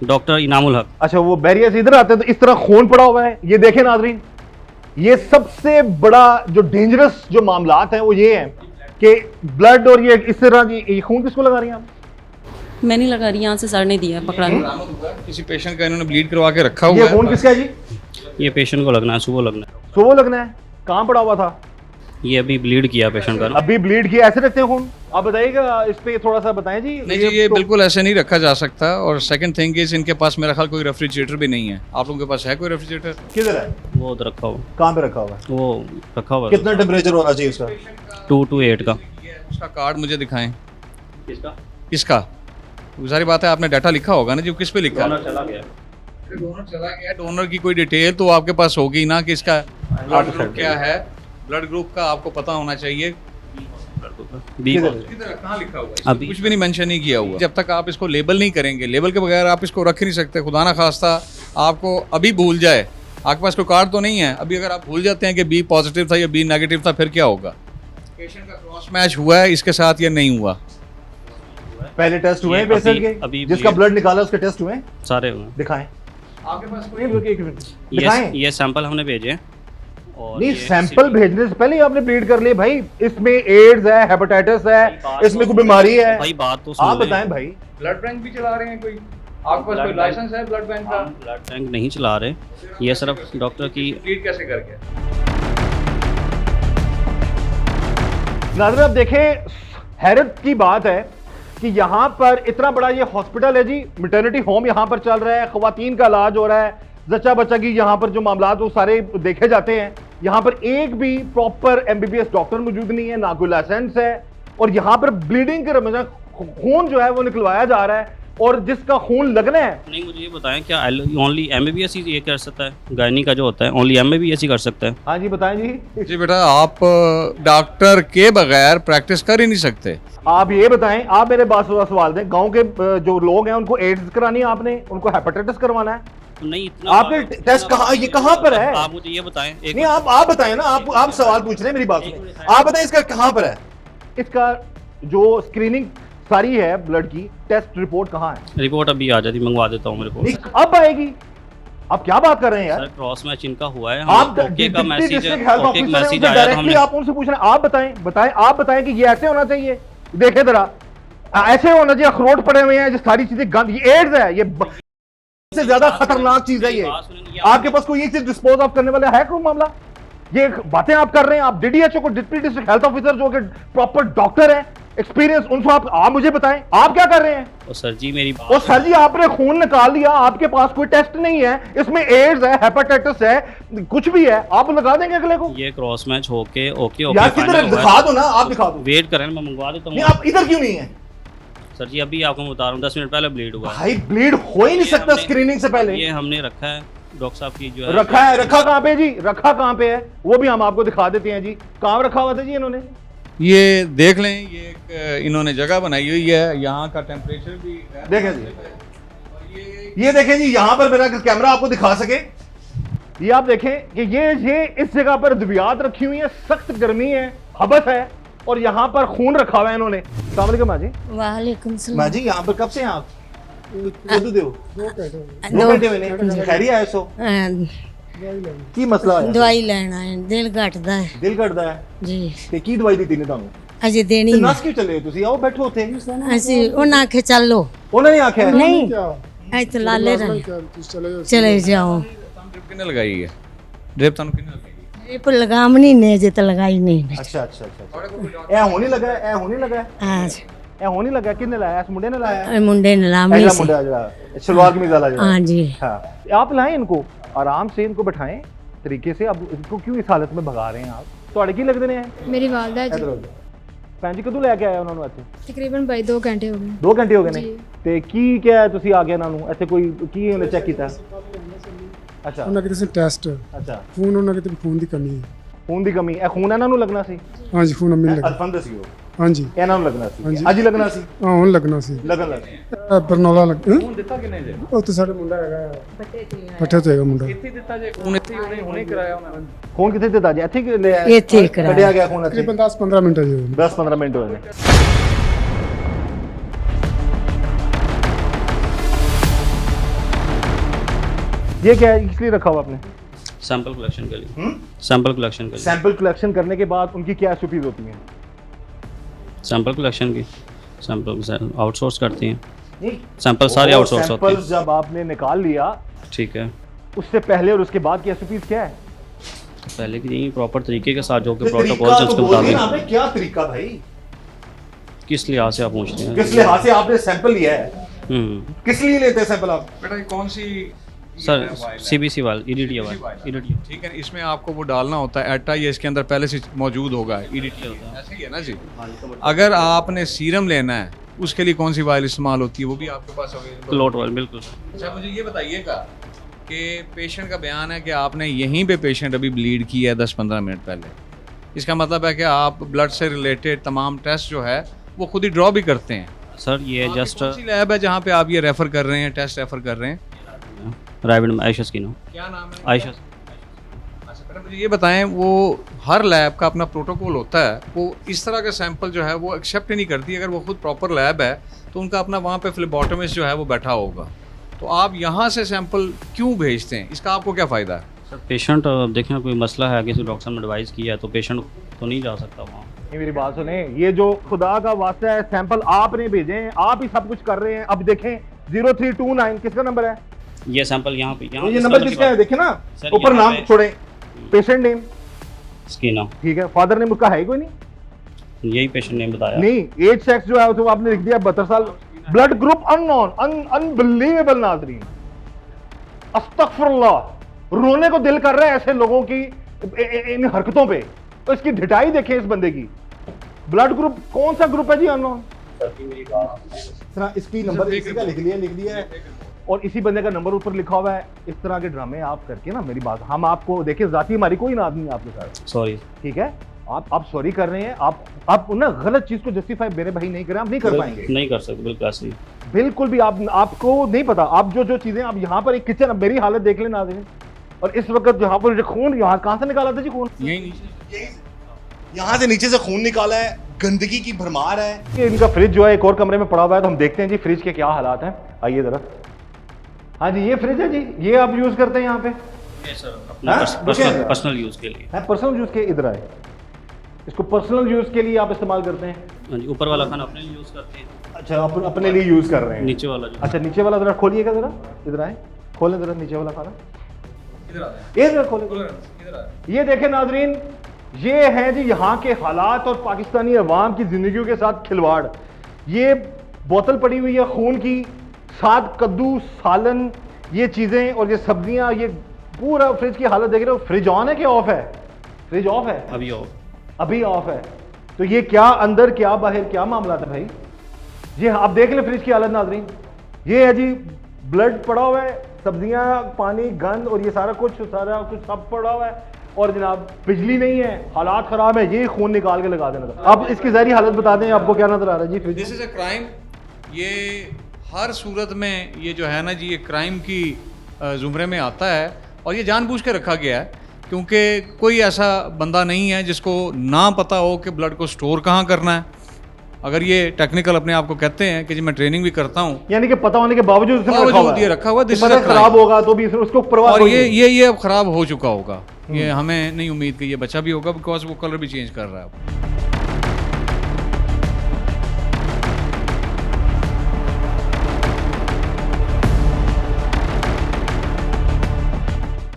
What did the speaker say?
Doctor Inamul हक। अच्छा, वो बैरियर से इधर आते हैं तो इस तरह खून पड़ा हुआ है। ये देखें नाजरीन, ये सबसे बड़ा जो डेंजरस जो मामलात हैं वो ये हैं कि ब्लड और ये इस तरह ये खून किसको लगा रही हैं आप? मैं नहीं लगा रही, यहाँ से सर ने दिया पकड़ा नहीं। किसी पेशेंट का इन्होंने ब्लीड करवा के रखा हुआ ये है। खून किसका है जी? ये पेशेंट को लगना है, सुबह लगना है। सुबह लगना है। कहाँ पड़ा हुआ था? ये अभी ब्लीड किया पेशेंट का ना। अभी ब्लीड किया, ऐसे रखते हैं खून? आप बताइएगा इस पे थोड़ा सा बताएं जी। नहीं जी, ये तो- बिल्कुल ऐसे नहीं रखा जा सकता। और सेकंड थिंग इज इनके पास मेरा ख्याल कोई रेफ्रिजरेटर भी नहीं है। आप लोगों के पास है कोई रेफ्रिजरेटर? किधर है? वो उधर रखा हुआ, कहाँ पे रखा हुआ है? वो रखा हुआ कितना टेम्परेचर होना चाहिए उसका? 2 to 8 का। उसका कार्ड मुझे दिखाएं। किसका? किसका? सारी बात है, आपने डाटा लिखा होगा ना जी, किस पे लिखा है? चला गया। डोनर चला गया। डोनर की कोई डिटेल तो आपके पास होगी ना कि इसका ब्लड ग्रुप क्या है। ब्लड ग्रुप का आपको पता होना चाहिए। बी किधर कहाँ लिखा हुआ है? अभी- कुछ भी नहीं मेंशन नहीं किया हुआ। जब तक आप इसको लेबल नहीं करेंगे, लेबल के बगैर आप इसको रख ही नहीं सकते। खुदा ना खास्ता आपको अभी भूल जाए, आपके पास कोई कार्ड तो नहीं है, अभी अगर आप भूल जाते हैं कि बी पॉजिटिव था या बी नेगेटिव था, फिर क्या होगा? पेशेंट का क्रॉस मैच हुआ है इसके साथ या नहीं हुआ? पहले टेस्ट हुए हैं ये पेशेंट अभी- के? अभी जिसका ये- ब्लड निकाला उसके टेस्ट हुए हैं? सारे हुए। दिखाएं। आपके पास कोई एक मिनट दिखाएं। ये सैंपल हमने भेजे हैं। और नहीं, ये सैंपल भेजने से पहले ही आपने ब्लीड कर लिए भाई। इसमें एड्स है, हेपेटाइटिस है, इसमें कोई बीमारी है। भाई बात तो सुन आप लें। बताएं भाई। ब्लड बैंक भी चला रहे हैं कोई? आपके पास कोई लाइसेंस है ब्लड बैंक का? हम ब्लड बैंक नहीं चला रहे, ये सिर्फ डॉक्टर की। ब्लीड कैसे करके? नाज़रीन, आप देखें, हैरत की बात है कि यहाँ पर इतना बड़ा ये हॉस्पिटल है जी, मैटरनिटी होम यहाँ पर चल रहा है, खवातीन का इलाज हो रहा है, जच्चा बच्चा की यहाँ पर जो मामलात वो सारे देखे जाते हैं। यहाँ पर एक भी प्रॉपर एमबीबीएस डॉक्टर मौजूद नहीं है, ना कोई लाइसेंस है, और यहाँ पर ब्लीडिंग के रमजान खून जो है वो निकलवाया जा रहा है, और जिसका खून लगना है। नहीं, मुझे ये बताएं, क्या ओनली एमबीबीएस ही ये कर सकता है? गायनी का जो होता है ओनली एमबीबीएस ही कर सकता है? हाँ जी, बताएं जी। जी बेटा, आप डॉक्टर के बगैर प्रैक्टिस कर ही नहीं सकते। आप ये बताएं, आप मेरे पास सवाल दें, गांव के जो लोग हैं उनको एड्स करानी है आपने, उनको हेपेटाइटिस करवाना है? नहीं, इतना आपने टेस्ट कहाँ, ये कहाँ पर है? आप मुझे ये बताएं। एक नहीं, आप बताएं ना, आप सवाल पूछ रहे हैं, मेरी बात सुनिए। आप बताएं इसका कहाँ पर है? इसका जो स्क्रीनिंग सारी है ब्लड की, टेस्ट रिपोर्ट कहाँ है? रिपोर्ट अभी आ जाती, मंगवा देता हूँ रिपोर्ट। नहीं, अब आएगी। आप क्या बात कर रहे हैं यार? सर, क्रॉस मैच इनका हुआ है। आप ओके का message, district health okay officer message हैं, आया तो डायरेक्टली हमने। आप उनसे पूछ रहे हैं। आप बताएं कि ये ऐसे होना चाहिए? देखें जरा, ऐसे होना चाहिए? अखरोट पड़े हुए हैं, जो सारी चीजें गंद, ये एड्स है, ये सबसे ज्यादा खतरनाक चीज है ये। आपके पास कोई ये चीज डिस्पोज ऑफ करने वाला है कोई मामला? ये बातें आप कर रहे हैं। आप डीडीएचओ को, डिप्टी डिस्ट्रिक्ट हेल्थ ऑफिसर जो कि प्रॉपर डॉक्टर है, एक्सपीरियंस, उनको आप मुझे बताएं, आप क्या कर रहे हैं? और सर जी मेरी और सर जी, आपने खून निकाल लिया, आपके पास कोई टेस्ट नहीं है, इसमें एड्स है, हेपेटाइटिस है, कुछ भी है, आप लगा देंगे अगले को? ये क्रॉस मैच होके ओके यार किधर दिखा दो ना, आप दिखा दो। वेट करें, मैं मंगवा देता नहीं, हूँ। आप इधर क्यों नहीं है? सर जी अभी आपको बता रहा हूँ, 10 मिनट पहले ब्लीड हुआ है। भाई ब्लीड हो ही नहीं सकता स्क्रीनिंग से पहले। ये हमने रखा है डॉक्टर साहब की जो है। रखा कहाँ पे जी? रखा कहाँ पे है वो भी हम आपको दिखा देते हैं जी। कहाँ रखा हुआ था जी इन्होंने? ये देख लें, ये एक इन्होंने जगह बनाई हुई है, यहाँ का टेम्परेचर भी है। देखें जी, ये देखें जी, यहाँ पर मेरा कैमरा आपको दिखा सके, ये आप देखें कि ये इस जगह पर अद्वियात रखी हुई है, सख्त गर्मी है, हबस है, और यहाँ पर खून रखा हुआ है इन्होंने। अस्सलाम वालेकुम माँ जी। वालेकुम सलाम। माँ जी, यहाँ पर कब से हैं आप? दो दो घंटे मैंने खैरी आए सो की मसला है? दवाई लेना है, दिल घटदा है दिल करता है जी। ਤੇ ਕੀ ਦਵਾਈ ਦਿੱਤੀ ਨੇ ਤੁਹਾਨੂੰ? अजे देनी ਤੇ नहीं। ਨਸ ਕਿਉਂ ਚੱਲੇ ਹੋ ਤੁਸੀਂ? ਆਓ ਬੈਠੋ ਉੱਥੇ। ਅਸੀਂ ਉਹਨਾਂ ਆਖੇ ਚੱਲੋ ਉਹਨਾਂ ਨੇ ਆਖਿਆ ਹੈ? नहीं ऐ तो लाले रहे चले जाओ। ड्रिप किन्ने लगाई है? ड्रिप ਤੁਹਾਨੂੰ किन्ने लगाई? ट्रिप लगाम नहीं ने जे तो लगाई नहीं। ਅੱਛਾ ਅੱਛਾ ਅੱਛਾ। ਇਹ ਹੋਣੀ ਲੱਗਾ, ਇਹ ਹੋਣੀ ਲੱਗਾ, हाँ ਇਹ ਹੋਣੀ ਲੱਗਾ। ਕਿੰਨੇ ਲਾਇਆ? ਇਸ ਮੁੰਡੇ ਨੇ ਲਾਇਆ? मुंडे ने लाम पहला नहीं से। मुंडा ਜਿਹੜਾ सलवार कमीज वाला जो हाँ जी। हाँ, आप लाएं इनको, आराम से इनको बैठाएं तरीके से। अब इनको क्यों इस हालत में भगा रहे हैं आप? ਤੁਹਾਡੇ ਕੀ ਲੱਗਦੇ ਨੇ? ਮੇਰੀ ਵਾਲਦਾ ਜੀ। ਭੈਣ ਜੀ ਕਦੋਂ ਲੈ ਕੇ ਆਏ ਉਹਨਾਂ ਨੂੰ ਇੱਥੇ? ਤਕਰੀਬਨ 2 ਘੰਟੇ ਹੋ ਗਏ 2 ਘੰਟੇ ਹੋ ਗਏ ਨੇ। ਜੀ। ਤੇ ਕੀ ਕਿਹਾ ਤੁਸੀਂ ਆ ਗਏ ਇਹਨਾਂ ਨੂੰ ਇੱਥੇ? ਕੋਈ ਕੀ ਉਹਨੇ ਚੈੱਕ ਕੀਤਾ? ਅੱਛਾ ਉਹਨਾਂ ਕਿਤੇ ਟੈਸਟ ਅੱਛਾ। ਖੂਨ ਉਹਨਾਂ ਕਿਤੇ ਖੂਨ ਦੀ ਕਮੀ ਹੈ। ਖੂਨ ਦੀ ਕਮੀ? ਇਹ ਖੂਨ ਇਹਨਾਂ ਨੂੰ ਲੱਗਣਾ ਸੀ? ਹਾਂਜੀ ਖੂਨ ਮਿਲ ਲੱਗਾ। ਅਲਫੰਦ ਸੀ ਉਹ, ਹਾਂਜੀ ਇਹਨਾਂ ਨੂੰ ਲੱਗਣਾ ਸੀ, ਹਾਂਜੀ। ਅੱਜ ਹੀ ਲੱਗਣਾ ਸੀ, ਹਾਂ ਹੁਣ ਲੱਗਣਾ ਸੀ। ਲੱਗਣ ਲੱਗ ਬਰਨੌਲਾ ਲੱਗ ਖੂਨ ਦਿੱਤਾ ਕਿੰਨੇ ਜੇ? ਉਹ ਤੇ ਸਾਡੇ ਮੁੰਡਾ ਹੈਗਾ ਪੱਠੇ ਤੇ ਹੈਗਾ ਮੁੰਡਾ। ਇੱਥੇ ਦਿੱਤਾ ਜੇ ਖੂਨ? ਇੱਥੇ ਹੁਣੇ ਕਰਾਇਆ ਉਹਨਾਂ ਨੇ ਖੂਨ? ਕਿੱਥੇ ਦਿੱਤਾ ਜੇ? ਇੱਥੇ ਲੈ ਆਏ? ਇੱਥੇ ਹੀ ਕਰਾਇਆ। ਕੱਢਿਆ ਗਿਆ ਖੂਨ ਇੱਥੇ? ਤਕਰੀਬਨ 10-15 ਮਿੰਟ ਜੀ 10-15 ਮਿੰਟ ਹੋਏ ਨੇ। ये क्या है, इसलिए रखा हुआ आपने? सैंपल कलेक्शन के लिए, सैंपल कलेक्शन के लिए, सैंपल कलेक्शन करने के बाद उनकी क्या एसओपीज होती हैं? सैंपल कलेक्शन की, सैंपल आउटसोर्स करती हैं, नहीं, सैंपल सारे आउटसोर्स होते सैंपल हैं। जब आपने निकाल लिया, ठीक है, उससे पहले और उसके बाद की एसओपीज क्या है? पहले की नहीं, प्रॉपर तरीके के साथ जो कि तरीका प्रोटोकॉल तो उसके बोलिए ना मुताबिक। आपने, क्या तरीका भाई? किस लिहाज से आप पूछ रहे हैं? किस लिहाज से आपने सैंपल लिया है? किस लिए लेते हैं सैंपल आप? बेटा ये कौन सी सर CBC वाल EDTA वाल EDTA ठीक है, इसमें आपको वो डालना होता है एटा, ये इसके अंदर पहले से मौजूद होगा, EDTA होता है, ऐसे ही है ना जी। अगर आपने सीरम लेना है उसके लिए कौन सी वायल इस्तेमाल होती है, वो भी आपके पास अवेलेबल? क्लोट वाल, बिल्कुल। अच्छा मुझे ये बताइएगा कि पेशेंट का बयान है कि आपने यहीं पे पेशेंट अभी ब्लीड किया है 10-15 मिनट पहले, इसका मतलब है कि आप ब्लड से रिलेटेड तमाम टेस्ट जो है वो खुद ही ड्रॉ भी करते हैं? सर ये आपकी जस्ट कौन सी लैब है जहाँ पे आप ये रेफर कर रहे हैं, टेस्ट रेफर कर रहे हैं? रायगढ़ में आयशा स्किन, क्या नाम है? आयशा। अच्छा बेटा मुझे ये बताएं, वो हर लैब का अपना प्रोटोकॉल होता है, वो इस तरह का सैंपल जो है वो एक्सेप्ट ही नहीं करती। अगर वो खुद प्रॉपर लैब है तो उनका अपना वहाँ पे फ्लेबोटमिस्ट जो है वो बैठा होगा, तो आप यहाँ से सैंपल क्यों भेजते हैं, इसका आपको क्या फ़ायदा है? सर पेशेंट देखें कोई मसला है, किसी डॉक्टर ने एडवाइस किया है तो पेशेंट तो नहीं जा सकता वहाँ। ये मेरी बात सुने, ये जो खुदा का वास्ता है, सैंपल आपने भेजे हैं, आप ही सब कुछ कर रहे हैं। अब देखें 0329 किसका नंबर है? ये सैंपल यहाँ पे, ये नंबर किसका है? देखे ना सर, ऊपर यहाँ नाम पे- छोड़े, पेशेंट नेम, स्किन, ठीक है, फादर नेम उसका है कोई नहीं? यही पेशेंट ने बताया। नहीं, एज सेक्स जो है तो आपने लिख दिया 72 साल, ब्लड ग्रुप अननोन, अनबिलीवेबल नाज़रीन, अस्तगफुरुल्लाह, रोने को दिल कर रहा है ऐसे लोगों की इन हरकतों पे। तो इसकी ढिठाई देखें इस बंदे की। ब्लड ग्रुप कौन सा ग्रुप है जी? अननोन। इसकी नंबर इसी का लिख लिया है और इसी बंदे का नंबर ऊपर लिखा हुआ है। इस तरह के ड्रामे आप करके ना, मेरी बात, हम आपको देखिए, जाती हमारी कोई नाज नहीं है आपके साथ, सॉरी। ठीक है? आप सॉरी कर रहे हैं, आप ना गलत चीज को जस्टिफाई मेरे भाई नहीं करें, आप नहीं कर पाएंगे, नहीं कर सकते, बिल्कुल ऐसे ही। बिल्कुल भी। आपको नहीं पता, आप जो चीजें, आप यहाँ पर एक किचन, मेरी हालत देख लेना नाज़रीन, और इस वक्त यहाँ पर खून, यहाँ कहाँ से निकाला था जी खून? यही नीचे यहाँ से नीचे से खून निकाला है, गंदगी की भरमार है। ये इनका फ्रिज जो है एक और कमरे में पड़ा हुआ है, तो हम देखते हैं जी फ्रिज के क्या हालात हैं। आइए जरा। हाँ जी, ये फ्रिज है जी, ये आप यूज करते हैं यहाँ पे? ये सर अपना हाँ? पर्सनल यूज़ के लिए। है पर्सनल यूज के, इधर आए, इसको पर्सनल यूज के लिए आप इस्तेमाल करते हैं? हाँ जी, ऊपर वाला खाना अपने लिए यूज़ करते हैं, अच्छा, अपने लिए यूज कर रहे हैं। नीचे वाला जो अच्छा, नीचे वाला जरा खोलिएगा, जरा इधर आए, खोलें जरा नीचे वाला खाना, ये जरा खोले। ये देखें नाजरीन, ये है जी यहाँ के हालात और पाकिस्तानी अवाम की जिंदगियों के साथ खिलवाड़। ये बोतल पड़ी हुई है खून की, साथ कद्दू, सालन, ये चीजें और ये सब्जियां, ये पूरा फ्रिज की हालत देख रहे हो। फ्रिज ऑन है कि ऑफ है? फ्रिज ऑफ है, अभी ऑफ है। तो ये क्या अंदर क्या बाहर, क्या मामला था भाई? ये आप देख ले फ्रिज की हालत नाजरीन, ये है जी ब्लड पड़ा हुआ है, सब्जियां, पानी, गंद और ये सारा कुछ सब पड़ा हुआ है, और जनाब बिजली नहीं है, हालात खराब है। ये खून निकाल के लगा देना था। अब इसकी ज़ाहिरी हालत बता दें, आपको क्या नजर आ रहा है जी fridge? This is a crime. ये हर सूरत में ये जो है ना जी, ये क्राइम की ज़ुमरे में आता है, और ये जानबूझ के रखा गया है क्योंकि कोई ऐसा बंदा नहीं है जिसको ना पता हो कि ब्लड को स्टोर कहाँ करना है। अगर ये टेक्निकल अपने आप को कहते हैं कि जी मैं ट्रेनिंग भी करता हूँ, यानी कि पता होने के बावजूद इसमें ये रखा हुआ, दिस इज पता खराब होगा तो भी उसको परवाह और कोई ये नहीं। ये अब खराब हो चुका होगा। ये हमें नहीं उम्मीद कि ये बचा भी होगा, बिकॉज वो कलर भी चेंज कर रहा है।